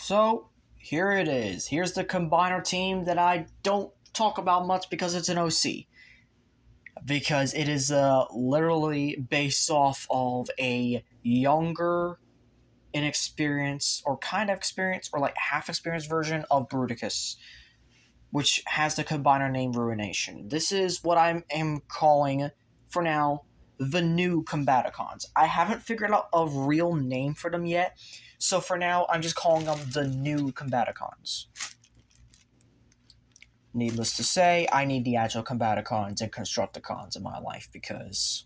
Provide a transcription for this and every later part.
So here it is. Here's the combiner team that I don't talk about much because it's an OC. Because it is literally based off of a younger, inexperienced, or kind of experienced, or like half experienced version of Bruticus, which has the combiner name Ruination. This is what I am calling, for now, the new Combaticons. I haven't figured out a real name for them yet, so for now, I'm just calling them the new Combaticons. Needless to say, I need the Agile Combaticons and Constructicons in my life because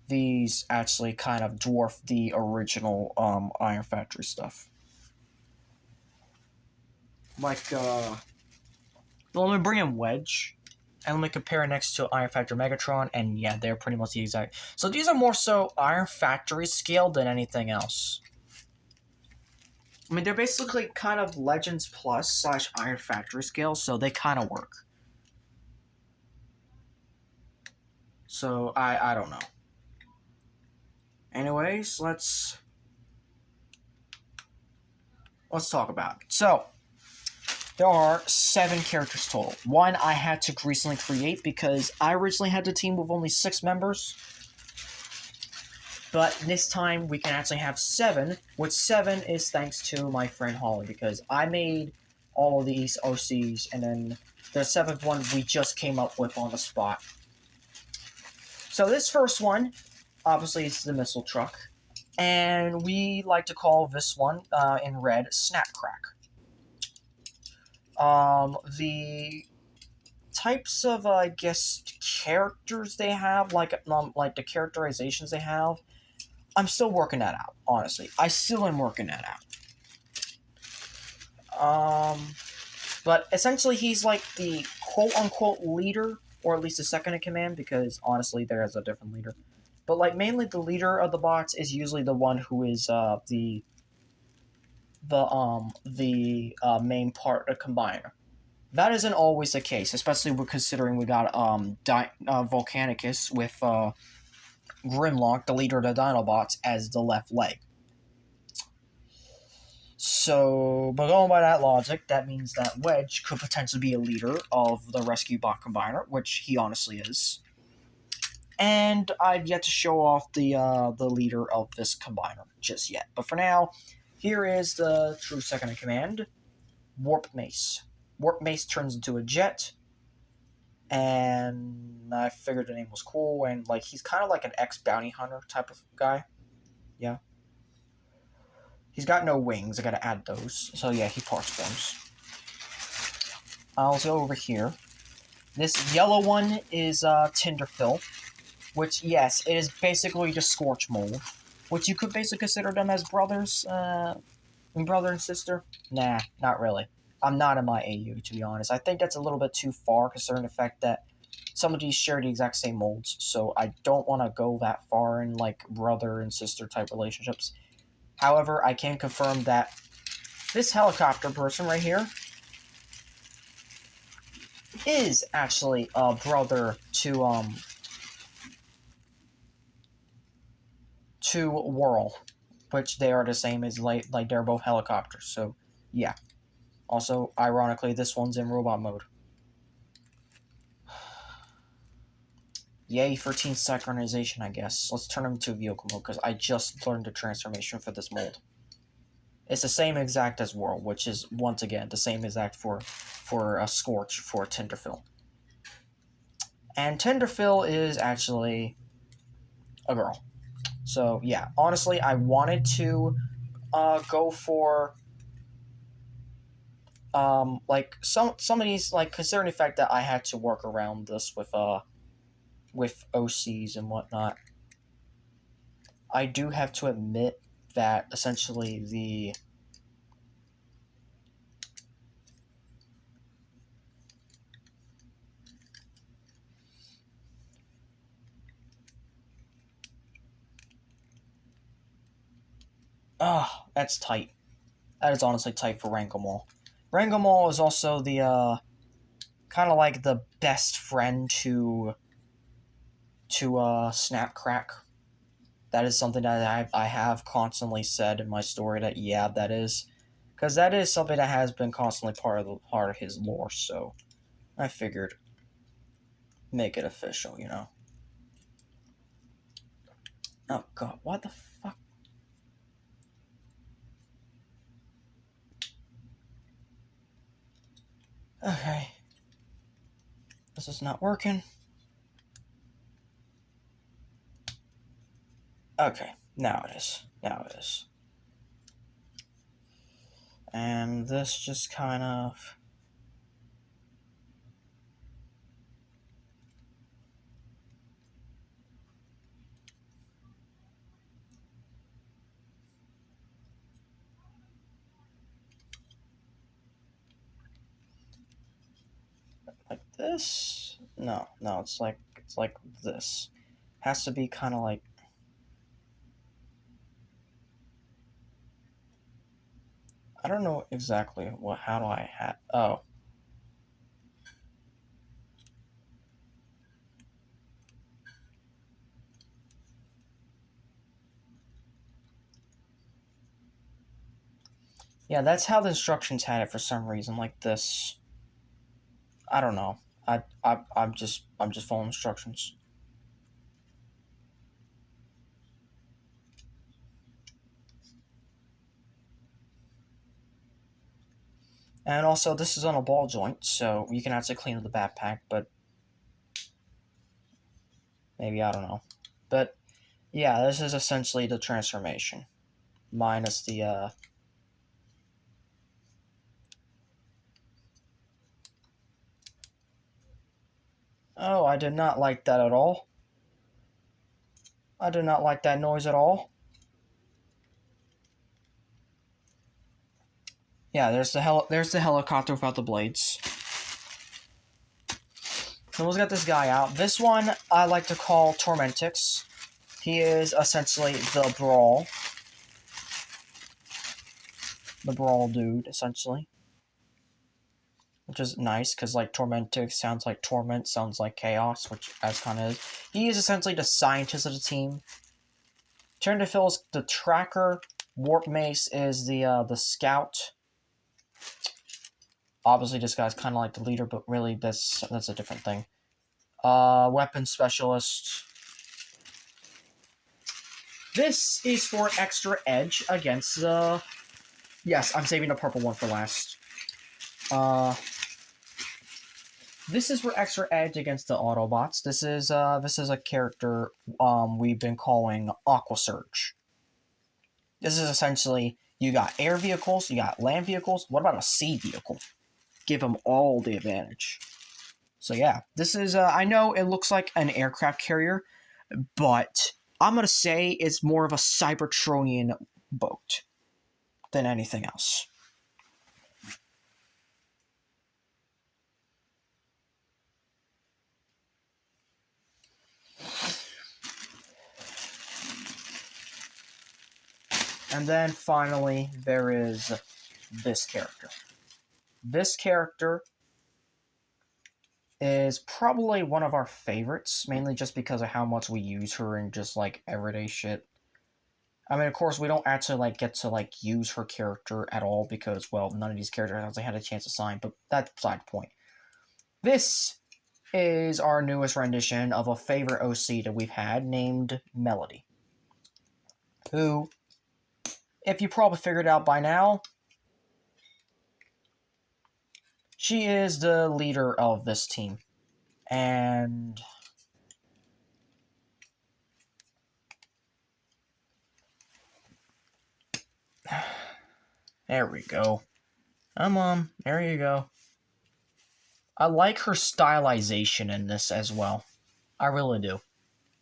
these actually kind of dwarf the original Iron Factory stuff. Like, let me bring in Wedge, and let me compare it next to Iron Factory Megatron, and yeah, they're pretty much the exact... So these are more so Iron Factory scale than anything else. I mean, they're basically kind of Legends Plus / Iron Factory scale, so they kind of work. So, I don't know. Anyways, let's talk about it. So, there are 7 characters total. One I had to recently create because I originally had the team with only 6 members. But this time we can actually have 7, which 7 is thanks to my friend Holly, because I made all of these OCs, and then the 7th one we just came up with on the spot. So this first one, obviously, is the missile truck, and we like to call this one, in red, Snapcrack. The types of, I guess, characters they have, like the characterizations they have, I'm still working that out, honestly. I still am working that out. But essentially he's like the quote-unquote leader, or at least the second in command, because honestly there is a different leader. But like mainly the leader of the bots is usually the one who is the main part of combiner. That isn't always the case, especially with considering we got Volcanicus with Grimlock, the leader of the Dinobots, as the left leg. So, but going by that logic, that means that Wedge could potentially be a leader of the Rescue Bot Combiner, which he honestly is. And I've yet to show off the leader of this combiner just yet. But for now, here is the true second in command, Warp Mace. Warp Mace turns into a jet, and I figured the name was cool, and like he's kind of like an ex-bounty hunter type of guy. Yeah. He's got no wings, I gotta add those. So yeah, he parts forms. I'll go over here. This yellow one is Tinderfill, which, yes, it is basically just Scorch Mold, which you could basically consider them as brothers, brother and sister. Nah, not really. I'm not in my AU, to be honest. I think that's a little bit too far, considering the fact that some of these share the exact same molds, so I don't want to go that far in, like, brother and sister type relationships. However, I can confirm that this helicopter person right here is actually a brother to Whirl, which they are the same as, like they're both helicopters, so yeah. Also, ironically, this one's in robot mode. Yay for team synchronization, I guess. Let's turn him into vehicle mode, because I just learned the transformation for this mold. It's the same exact as Whirl, which is, once again, the same exact for a Scorch for Tinderfill. And Tinderfill is actually a girl. So, yeah, honestly, I wanted to go for... like, some of these, like, considering the fact that I had to work around this with OCs and whatnot, I do have to admit that essentially the that's tight. That is honestly tight for Rangamall. Rangamall is also the kind of like the best friend to Snapcrack. That is something that I have constantly said in my story that, yeah, that is. Because that is something that has been constantly part of his lore, so I figured make it official, you know. Oh god, what the fuck? Okay. This is not working. Okay, now it is. Now it is. And this just kind of... like this? No, it's like this. Has to be kind of like... I don't know exactly what. How do I have? Oh, yeah. That's how the instructions had it for some reason. Like this. I don't know. I'm just following instructions. And also, this is on a ball joint, so you can actually clean up the backpack. But maybe I don't know. But yeah, this is essentially the transformation, minus the Oh, I did not like that at all. I did not like that noise at all. Yeah, there's the helicopter without the blades. So let's get this guy out. This one I like to call Tormentix. He is essentially the brawl. The brawl dude, essentially. Which is nice, because like Tormentix sounds like torment, sounds like chaos, which as kind of is. He is essentially the scientist of the team. Tyranidaphil is the tracker. Warp Mace is the scout. Obviously, this guy's kind of like the leader, but really, that's a different thing. Weapon specialist. This is for extra edge against the... Yes, I'm saving the purple one for last. This is for extra edge against the Autobots. This is a character we've been calling Aqua Surge. This is essentially, you got air vehicles, you got land vehicles. What about a sea vehicle? Give them all the advantage. So yeah, this is, I know it looks like an aircraft carrier, but I'm going to say it's more of a Cybertronian boat than anything else. And then finally, there is this character. This character is probably one of our favorites, mainly just because of how much we use her in just like everyday shit. I mean, of course, we don't actually like get to like use her character at all because, well, none of these characters actually had a chance to sign, but that's beside the point. This is our newest rendition of a favorite OC that we've had named Melody, who, if you probably figured out by now, she is the leader of this team. And there we go. Come on, there you go. I like her stylization in this as well. I really do.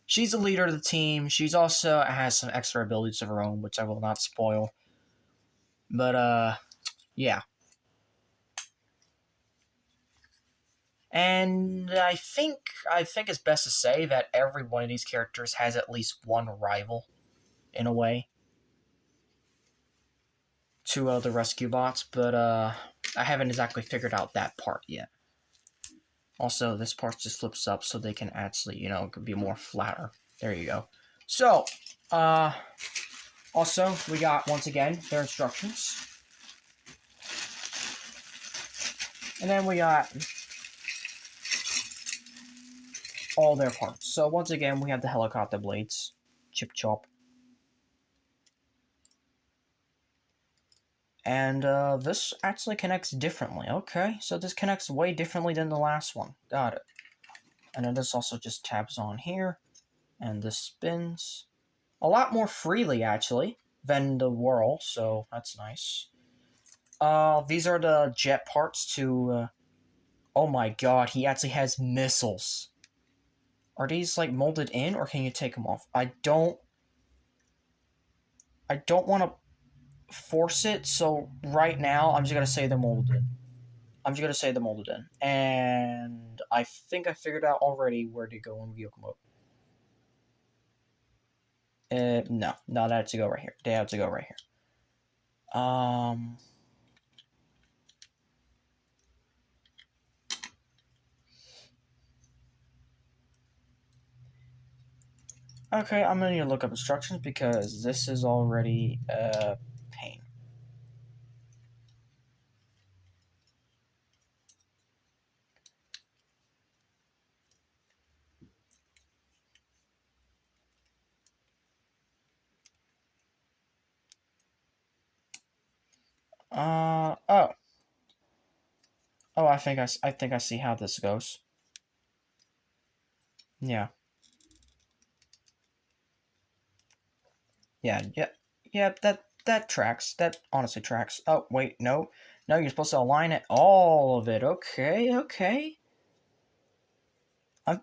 She's the leader of the team. She's also has some extra abilities of her own, which I will not spoil. But, yeah. And I think it's best to say that every one of these characters has at least one rival, in a way, to the rescue bots, but I haven't exactly figured out that part yet. Also, this part just flips up so they can actually, you know, be more flatter. There you go. So, also, we got, once again, their instructions. And then we got all their parts. So, once again, we have the helicopter blades. Chip chop. And this actually connects differently. Okay, so this connects way differently than the last one. Got it. And then this also just tabs on here. And this spins a lot more freely, actually, than the whirl, so that's nice. These are the jet parts to... oh my god, he actually has missiles. Are these, like, molded in, or can you take them off? I don't want to force it, so right now, I'm just going to say they're molded in. And I think I figured out already where to go in vehicle mode. No, they have to go right here. They have to go right here. Okay, I'm gonna need to look up instructions because this is already a pain. Oh. Oh, I think I see how this goes. Yeah. Yeah, that tracks. That honestly tracks. Oh, wait, no. No, you're supposed to align it, all of it. Okay.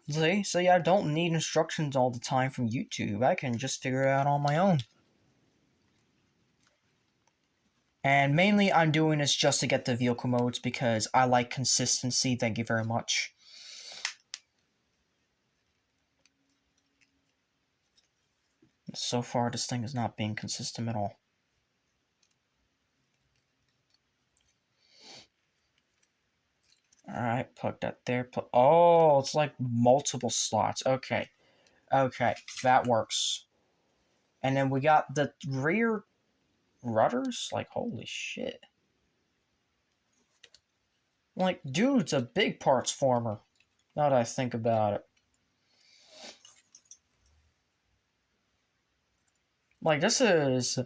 See, so yeah, I don't need instructions all the time from YouTube. I can just figure it out on my own. And mainly I'm doing this just to get the vehicle modes because I like consistency. Thank you very much. So far, this thing is not being consistent at all. Alright, plug that there. Oh, it's like multiple slots. Okay, that works. And then we got the rear rudders. Like, holy shit. Like, dude, it's a big parts former. Now that I think about it. Like, this is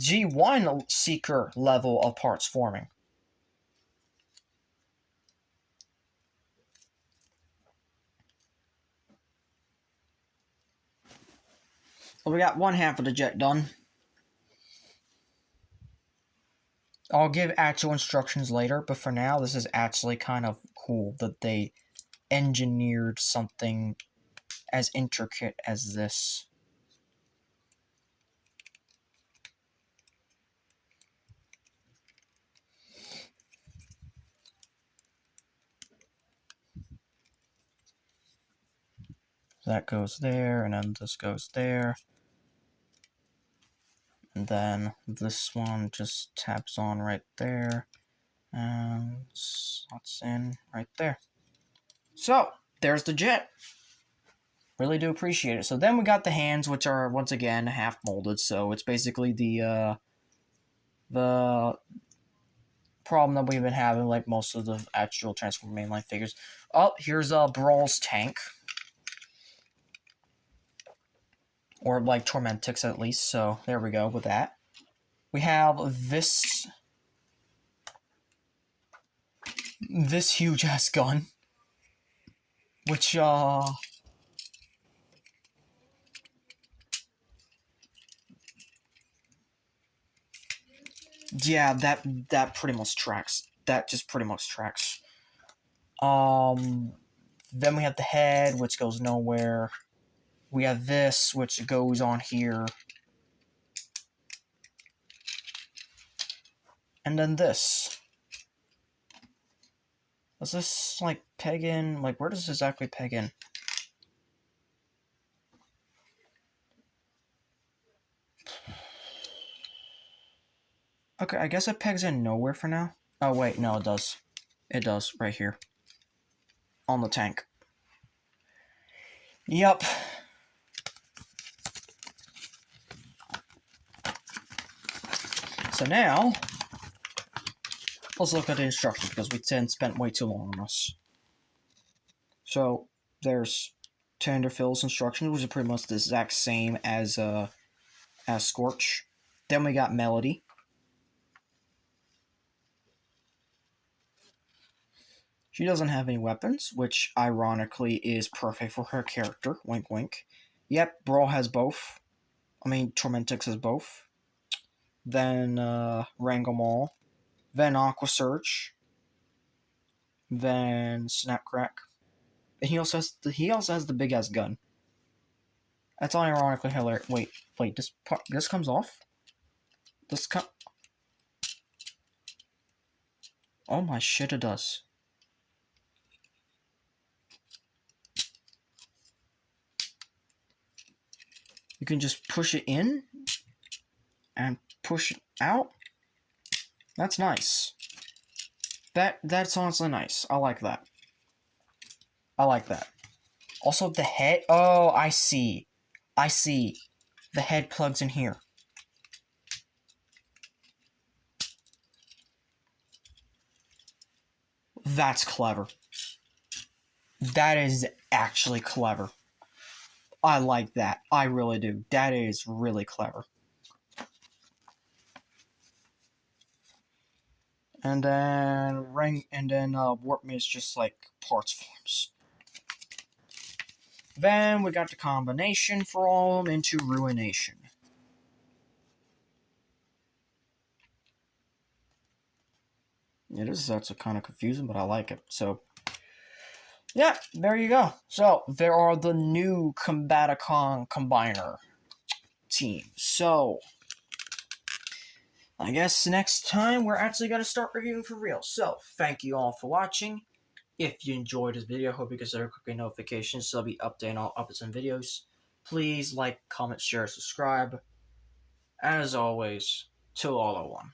G1 Seeker level of parts forming. So we got one half of the jet done. I'll give actual instructions later, but for now, this is actually kind of cool that they engineered something as intricate as this. That goes there, and then this goes there. And then this one just taps on right there. And slots in right there. So, there's the jet. Really do appreciate it. So then we got the hands, which are, once again, half molded. So it's basically the problem that we've been having, like most of the actual Transformer mainline figures. Oh, here's Brawl's tank. Or, like, Tormentix, at least. So, there we go with that. We have this huge-ass gun. Which, yeah, that pretty much tracks. That just pretty much tracks. Then we have the head, which goes nowhere. We have this, which goes on here. And then this. Does this, like, peg in? Like, where does this exactly peg in? Okay, I guess it pegs in nowhere for now. Oh, wait, no, it does. It does, right here. On the tank. Yep. So now, let's look at the instructions because we spent way too long on this. So there's Tenderfield's instructions, which is pretty much the exact same as Scorch. Then we got Melody. She doesn't have any weapons, which ironically is perfect for her character. Wink, wink. Yep, Brawl has both. I mean, Tormentix has both. Then Wrangle Maul. Then Aqua Surge. Then Snapcrack. And he also has the big ass gun. That's ironically hilarious. Wait, this comes off. Oh my shit, it does. You can just push it in and push it out. That's nice. That's honestly nice. I like that. I like that. Also, the head. Oh, I see. I see. The head plugs in here. That's clever. That is actually clever. I like that. I really do. That is really clever. And then Warp Me is just like parts forms. Then we got the combination for all of them into Ruination. It is that's kind of confusing, but I like it. So, yeah, there you go. So, there are the new Combaticon Combiner teams. So, I guess next time we're actually going to start reviewing for real. So, thank you all for watching. If you enjoyed this video, hope you consider clicking notifications so I'll be updating all updates and videos. Please like, comment, share, subscribe. As always, Till All Are One.